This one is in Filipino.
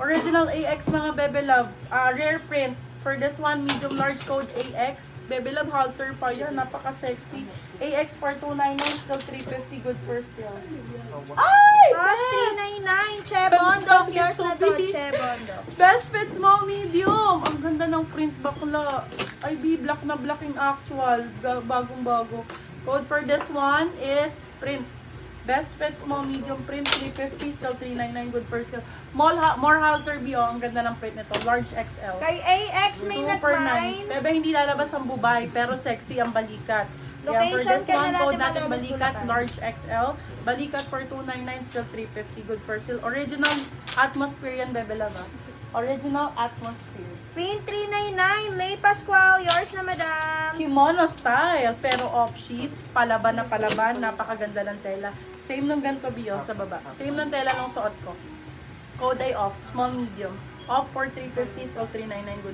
Original AX mga Bebe Love. Rare print. For this one, medium large code AX. Bebe Love halter pa yan. Napaka-sexy. AX for 299, still 350. Good first year. Ay! Boss, 399. Che Bondo. Yours na to, Che Bondo. Best fit small medium. Ang ganda ng print bakla. Ay, black na black in actual. Bagong-bago. Code for this one is print. Best fit small medium print 350, still 399. Good for sale. More halter B, oh. Ang ganda ng print nito. Large XL. Kay AX may Super nice. nag-mine. Bebe, hindi lalabas ang bubay, pero sexy ang balikat. Kaya for Location this ka na one, natin code natin Malolos, balikat, Bulacan. large XL. Balikat for 299, still 350. Good for sale. Original atmosphere yan, Bebe Love. Original atmosphere. Print 399. Lay Pascual. Yours na, madam. Kimono style, pero off-sheath, palaban na palaban, napakaganda ng tela. Same nung ganito, Bio, sa baba. Same ng tela nung suot ko. Code ay off, small medium. Off for 350, so 399 good.